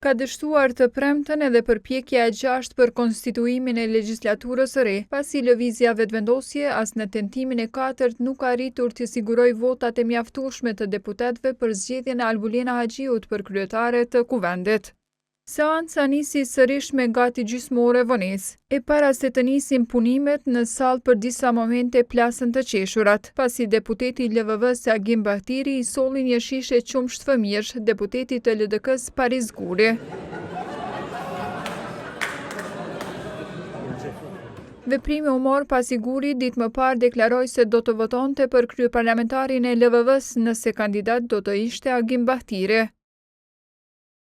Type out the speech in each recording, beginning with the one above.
Ka dështuar të premten edhe përpjekja e gjashtë për konstituimin e legjislaturës së re, pasi lëvizja vetëvendosje as në tentimin e katërt nuk ka arritur të sigurojë votat e mjaftueshme të deputetëve për zgjedhjen e Albulena Haxhiut për kryetare të kuvendit. Seanca nisi sërish me gati gjysmore vonesë, e para se të nisin punimet në sallë për disa momente plasën të qeshurat, pasi deputeti i LVV-s Agim Bahtiri i solli një shishe qumsht fëmijësh deputetit të LDK-s Paris Guri. Veprimi u mor pasi Guri ditë më parë deklaroi se do të votonte për kryeparlamentarin e LVV-s nëse kandidat do të ishte Agim Bahtiri.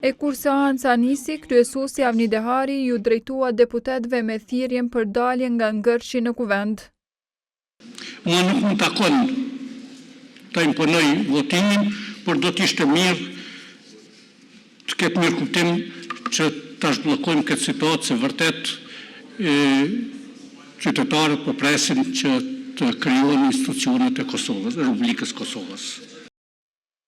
E kur seanca nisi, kryesuesi Avni Dehari ju drejtua deputetëve me thirrjen për dalje nga ngërshi në kuvend. Mua nuk më takon ta imponoj votimin, por do të ishte mirë të ketë mirë kuptim që ta zhbllokojmë këtë situatë, se vërtet qytetarët po presin që të krijohen institucionet e Kosovës, Republikës Kosovës.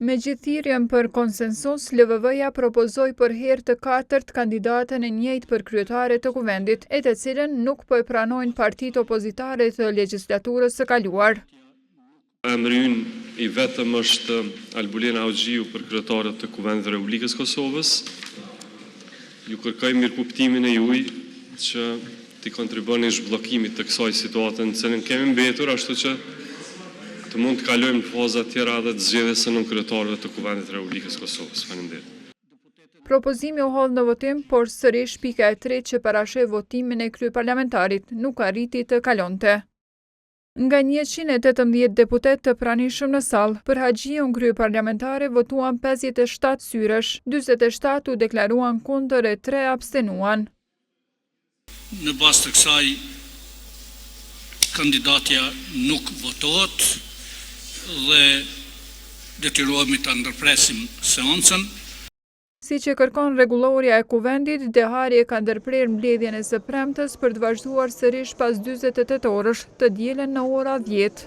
Me gjithë thirrjen për konsensus, LVV-ja propozoi për herë të katërt kandidatën e njëjtë për kryetare të kuvendit, e të cilën nuk po e pranojnë partitë opozitare të legjislaturës së kaluar. Emri ynë i vetëm është Albulena Haxhiu për kryetare të kuvendit të Republikës Kosovës. Ju kërkoj mirëkuptimin e juaj që të kontribuoni zhbllokimit të kësaj situate në cilën kemi mbetur, ashtu që të mund të kalojmë në faza tjera dhe të zgjedhjes së nënkretarëve të kuvendit të Republikës Kosovës. Faleminderit. Propozimi u hodh në votim, por sërish pika e tretë që parashej votimin e kryeparlamentarit nuk arriti të kalonte. Nga 118 deputet të pranishëm në sallë, për Haxhiun kryeparlamentare votuan 57 syresh, 47 u deklaruan kundër e 3 abstenuan. Në bazë të kësaj, kandidatja nuk votohet dhe detyrohemi ta ndërpresim seancën. Siç e kërkon rregulloria e kuvendit, Dehari e ka ndërprer mbledhjen e së premtes për të vazhduar sërish pas 48 orësh, të dielën në ora 10.